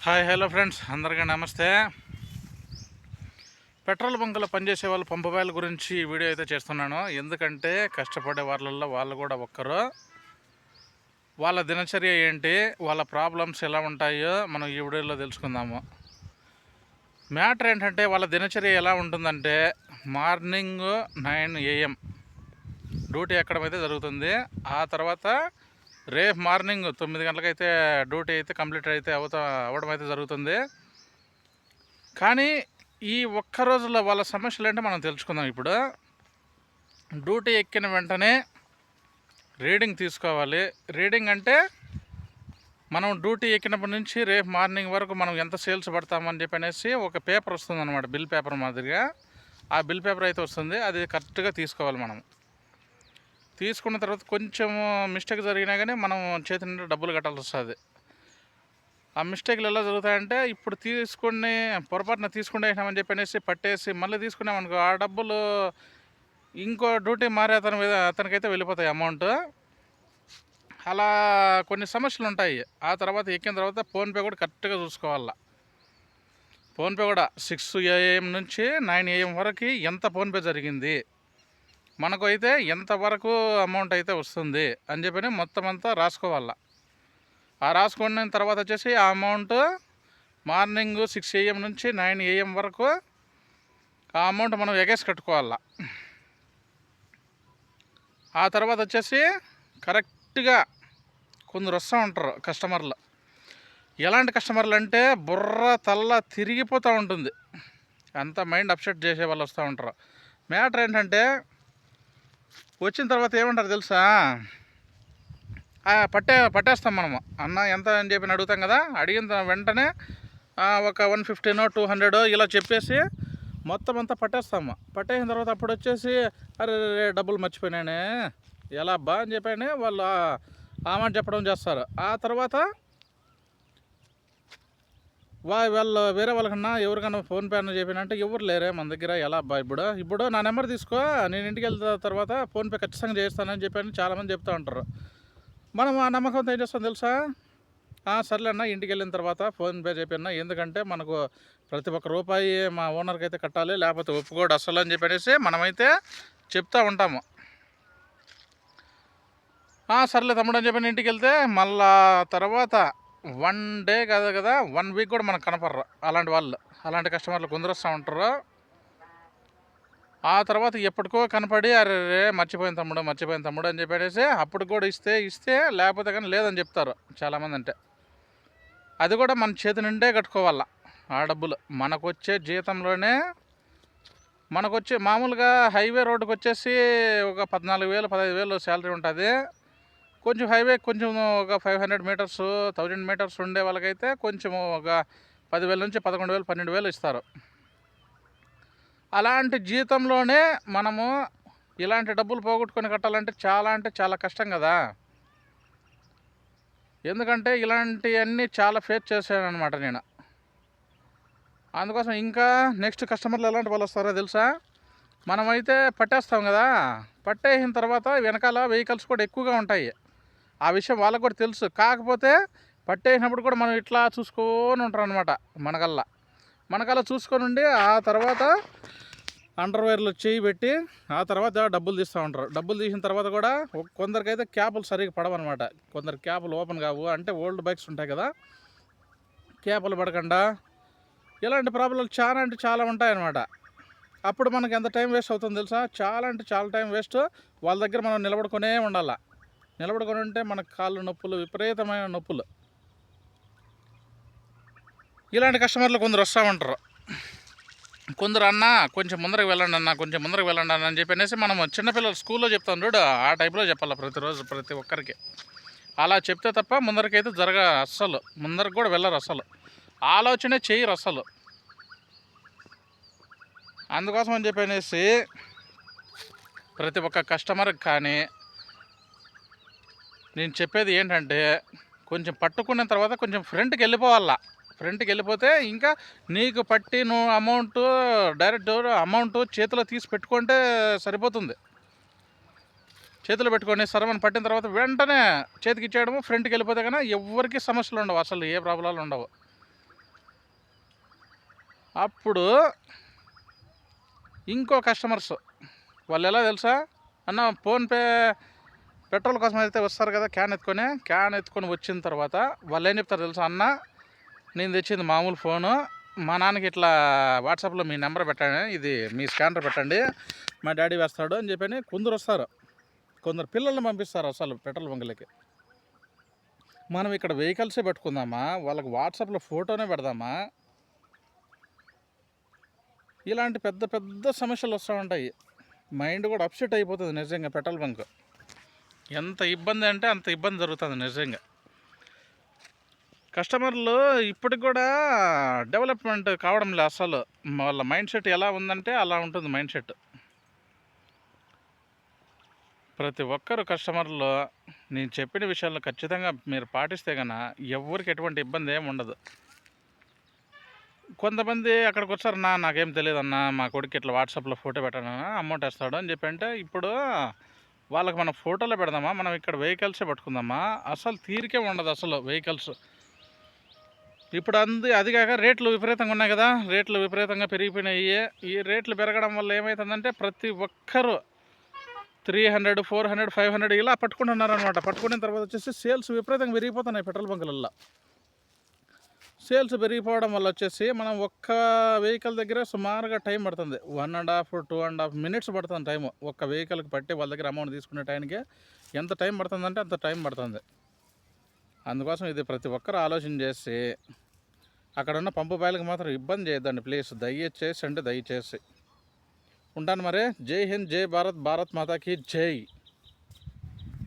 Hi hello friends, అందరికీ నమస్తే. Petrol బంకులో పనిచేసే వాళ్ళు పంపు బ్యాల గురించి ఈ వీడియో అయితే చేస్తున్నాను. ఎందుకంటే కష్టపడే వాళ్ళల్లో వాళ్ళు కూడా ఒక్కరు. వాళ్ళ దినచర్య ఏంటి, వాళ్ళ ప్రాబ్లమ్స్ ఎలా ఉంటాయో మనం ఈ వీడియోలో తెలుసుకుందాము. మ్యాటర్ ఏంటంటే వాళ్ళ దినచర్య ఎలా ఉంటుందంటే మార్నింగ్ 9 AM డ్యూటీ ఎక్కడం అయితే జరుగుతుంది. ఆ తర్వాత రేపు మార్నింగ్ 9 గంటలకైతే డ్యూటీ అయితే కంప్లీట్ అయితే అవ్వడం అయితే జరుగుతుంది. కానీ ఈ ఒక్క రోజులో వాళ్ళ సమస్యలు ఏంటో మనం తెలుసుకుందాం. ఇప్పుడు డ్యూటీ ఎక్కిన వెంటనే రీడింగ్ తీసుకోవాలి. రీడింగ్ అంటే మనం డ్యూటీ ఎక్కినప్పటి నుంచి రేపు మార్నింగ్ వరకు మనం ఎంత సేల్స్ పడతామని చెప్పి అనేసి ఒక పేపర్ వస్తుంది అనమాట, బిల్ పేపర్ మాదిరిగా. ఆ బిల్ పేపర్ అయితే వస్తుంది, అది కరెక్ట్గా తీసుకోవాలి. మనం తీసుకున్న తర్వాత కొంచెం మిస్టేక్ జరిగినా కానీ మనం చేతి నిండా డబ్బులు కట్టాల్సి వస్తుంది. ఆ మిస్టేక్లు ఎలా జరుగుతాయంటే, ఇప్పుడు పొరపాటున తీసుకునేసామని చెప్పి అనేసి పట్టేసి మళ్ళీ తీసుకున్నామనుకో, ఆ డబ్బులు ఇంకో డ్యూటీ మారే అతనికైతే వెళ్ళిపోతాయి అమౌంట్. అలా కొన్ని సమస్యలు ఉంటాయి. ఆ తర్వాత ఎక్కిన తర్వాత ఫోన్పే కూడా కరెక్ట్గా చూసుకోవాలి. ఫోన్పే కూడా 6 AM నుంచి 9 AM వరకు ఎంత ఫోన్పే జరిగింది, మనకు అయితే ఎంతవరకు అమౌంట్ అయితే వస్తుంది అని చెప్పి మొత్తం అంతా రాసుకోవాలి. ఆ రాసుకున్న తర్వాత వచ్చేసి ఆ అమౌంట్ మార్నింగ్ 6 AM నుంచి 9 AM వరకు ఆ అమౌంట్ మనం ఎగేసి కట్టుకోవాలి. ఆ తర్వాత వచ్చేసి కరెక్ట్గా కొందరు వస్తూ ఉంటారు కస్టమర్లు. ఎలాంటి కస్టమర్లు అంటే బుర్ర తల్ల తిరిగిపోతూ ఉంటుంది, అంత మైండ్ అప్సెట్ చేసే వాళ్ళు వస్తూ ఉంటారు. మ్యాటర్ ఏంటంటే, వచ్చిన తర్వాత ఏమంటారు తెలుసా, పట్టేస్తాం మనము. అన్న ఎంత అని చెప్పి అడుగుతాం కదా, అడిగిన వెంటనే ఒక 150 200 ఇలా చెప్పేసి మొత్తం అంతా పట్టేస్తాము. పట్టేసిన తర్వాత అప్పుడు వచ్చేసి అరే డబ్బులు మర్చిపోయినానే ఎలా అబ్బా అని చెప్పని వాళ్ళు ఆ మాట చెప్పడం చేస్తారు. ఆ తర్వాత వాళ్ళు వేరే వాళ్ళకన్నా ఎవరికన్నా ఫోన్పే అన్న చెప్పినంటే ఎవరు లేరే మన దగ్గర, ఎలా అబ్బా ఇప్పుడు నా నెంబర్ తీసుకో, నేను ఇంటికి వెళ్తా తర్వాత ఫోన్పే ఖచ్చితంగా చేస్తానని చెప్పని చాలామంది చెప్తూ ఉంటారు. మనం ఆ నమ్మకంతో ఏం చేస్తాం తెలుసా, సర్లే అన్న ఇంటికి వెళ్ళిన తర్వాత ఫోన్పే చెప్పినా, ఎందుకంటే మనకు ప్రతి ఒక్క రూపాయి మా ఓనర్కి అయితే కట్టాలి, లేకపోతే ఒప్పుకోడు అసలు అని చెప్పనేసి మనమైతే చెప్తూ ఉంటాము. సర్లే తమ్ముడు అని చెప్పి ఇంటికి వెళ్తే మళ్ళా తర్వాత 1 డే కాదు కదా, 1 వీక్ కూడా మనకు కనపడరు అలాంటి వాళ్ళు. అలాంటి కస్టమర్లు కొందరు వస్తూ ఉంటారు. ఆ తర్వాత ఎప్పటికో కనపడి అరే మర్చిపోయిన తమ్ముడు అని చెప్పేసి అప్పుడు కూడా ఇస్తే లేకపోతే కానీ లేదని చెప్తారు చాలామంది. అంటే అది కూడా మన చేతి నిండే కట్టుకోవాల ఆ డబ్బులు. మనకొచ్చే జీతంలోనే మామూలుగా హైవే రోడ్డుకి వచ్చేసి ఒక 14,000 15,000 శాలరీ ఉంటుంది. కొంచెం హైవే కొంచెం ఒక 500 మీటర్స్ 1000 మీటర్స్ ఉండే వాళ్ళకైతే కొంచెం ఒక 10,000 నుంచి 11,000 12,000 ఇస్తారు. అలాంటి జీతంలోనే మనము ఇలాంటి డబ్బులు పోగొట్టుకొని కట్టాలంటే చాలా అంటే చాలా కష్టం కదా. ఎందుకంటే ఇలాంటివన్నీ చాలా ఫేస్ చేశాను అనమాట నేను. అందుకోసం ఇంకా నెక్స్ట్ కస్టమర్లు ఎలాంటి వాళ్ళు వస్తారో తెలుసా, మనమైతే పట్టేస్తాం కదా, పట్టేసిన తర్వాత వెనకాల వెహికల్స్ కూడా ఎక్కువగా ఉంటాయి. ఆ విషయం వాళ్ళకు కూడా తెలుసు. కాకపోతే పట్టేసినప్పుడు కూడా మనం ఇట్లా చూసుకొని ఉంటారు అనమాట. మనకల్లా చూసుకొని ఉండి ఆ తర్వాత అండర్వేర్లో చేయి పెట్టి ఆ తర్వాత డబ్బులు తీస్తూ ఉంటారు. డబ్బులు తీసిన తర్వాత కూడా కొందరికైతే క్యాపులు సరిగ్గా పడవన్నమాట. కొందరు క్యాపులు ఓపెన్ కావు, అంటే ఓల్డ్ బైక్స్ ఉంటాయి కదా, క్యాపులు పడకుండా ఇలాంటి ప్రాబ్లంలు చాలా అంటే చాలా ఉంటాయన్నమాట. అప్పుడు మనకి ఎంత టైం వేస్ట్ అవుతుంది తెలుసా, చాలా అంటే చాలా టైం వేస్ట్. వాళ్ళ దగ్గర మనం నిలబడుకునే ఉండాలి. నిలబడుకొని ఉంటే మనకు కాళ్ళు నొప్పులు, విపరీతమైన నొప్పులు. ఇలాంటి కస్టమర్లు కొందరు వస్తూ ఉంటారు. కొందరు అన్న కొంచెం ముందరకు వెళ్ళండి అని చెప్పి అనేసి మనం చిన్నపిల్లలు స్కూల్లో చెప్తాం చూడు, ఆ టైప్లో చెప్పాలి ప్రతిరోజు ప్రతి ఒక్కరికి. అలా చెప్తే తప్ప ముందరికైతే అస్సలు ముందరకు కూడా వెళ్ళరు, అసలు ఆలోచనే చేయరు అసలు. అందుకోసం అని చెప్పి అనేసి ప్రతి ఒక్క కస్టమర్కి కానీ నేను చెప్పేది ఏంటంటే, కొంచెం పట్టుకున్న తర్వాత కొంచెం ఫ్రంట్కి వెళ్ళిపోతే ఇంకా నీకు పట్టి నువ్వు డైరెక్ట్ అమౌంట్ చేతిలో తీసి పెట్టుకుంటే సరిపోతుంది. చేతిలో పెట్టుకొని సరమని పట్టిన తర్వాత వెంటనే చేతికి ఇచ్చేయడము, ఫ్రంట్కి వెళ్ళిపోతే కన్నా ఎవరికి సమస్యలు ఉండవు, అసలు ఏ ప్రాబ్లాలు ఉండవు. అప్పుడు ఇంకో కస్టమర్స్ వాళ్ళు ఎలా తెలుసా, అన్న ఫోన్పే పెట్రోల్ కోసం అయితే వస్తారు కదా, క్యాన్ ఎత్తుకొని వచ్చిన తర్వాత వాళ్ళు ఏం చెప్తారు తెలుసా, అన్న నేను తెచ్చింది మామూలు ఫోను, మా నాన్నకి ఇట్లా వాట్సాప్లో మీ నెంబర్ పెట్టండి, ఇది మీ స్కానర్ పెట్టండి, మా డాడీ వేస్తాడు అని చెప్పని కొందరు వస్తారు. కొందరు పిల్లల్ని పంపిస్తారు అసలు పెట్రోల్ బంకులకి. మనం ఇక్కడ వెహికల్సే పెట్టుకుందామా, వాళ్ళకి వాట్సాప్లో ఫోటోనే పెడదామా? ఇలాంటి పెద్ద పెద్ద సమస్యలు వస్తూ ఉంటాయి. మైండ్ కూడా అప్సెట్ అయిపోతుంది నిజంగా. పెట్రోల్ బంక్ ఎంత ఇబ్బంది అంటే అంత ఇబ్బంది జరుగుతుంది నిజంగా. కస్టమర్లు ఇప్పటికి కూడా డెవలప్మెంట్ కావడం లేదు అసలు. వాళ్ళ మైండ్ సెట్ ఎలా ఉందంటే అలా ఉంటుంది మైండ్ సెట్. ప్రతి ఒక్కరు కస్టమర్లు నేను చెప్పిన విషయాల్లో ఖచ్చితంగా మీరు పాటిస్తే కన్నా ఎవరికి ఎటువంటి ఇబ్బంది ఏమి ఉండదు. కొంతమంది అక్కడికి వచ్చారు, నాకేం తెలియదు అన్న, మా కొడుకు ఇట్లా వాట్సాప్లో ఫోటో పెట్టాను అమౌంట్ వేస్తాడు అని చెప్పి అంటే, ఇప్పుడు వాళ్ళకి మనం ఫోటోలో పెడదామా, మనం ఇక్కడ వెహికల్సే పట్టుకుందామా? అసలు తీరికే ఉండదు అసలు వెహికల్స్. ఇప్పుడు అది కాక రేట్లు విపరీతంగా ఉన్నాయి కదా, రేట్లు విపరీతంగా పెరిగిపోయినాయి. ఈ రేట్లు పెరగడం వల్ల ఏమవుతుందంటే ప్రతి ఒక్కరూ 300, 400, 500 ఇలా పట్టుకుంటున్నారు అనమాట. పట్టుకున్న తర్వాత వచ్చేసి సేల్స్ విపరీతంగా పెరిగిపోతున్నాయి పెట్రోల్ బంకులలో. సేల్స్ పెరిగిపోవడం వల్ల వచ్చేసి మనం ఒక్క వెహికల్ దగ్గర సుమారుగా టైం పడుతుంది, 1.5 to 2.5 minutes పడుతుంది టైము. ఒక్క వెహికల్కి పట్టి వాళ్ళ దగ్గర అమౌంట్ తీసుకునే టైంకి ఎంత టైం పడుతుందంటే అంత టైం పడుతుంది. అందుకోసం ఇది ప్రతి ఒక్కరు ఆలోచన చేసి అక్కడ ఉన్న పంపు బాయిలకు మాత్రం ఇబ్బంది చేయొద్దండి ప్లీజ్, దయచేసి. ఉంటాను మరి. జై హింద్, జై భారత్, భారత్ మాతాకి జై.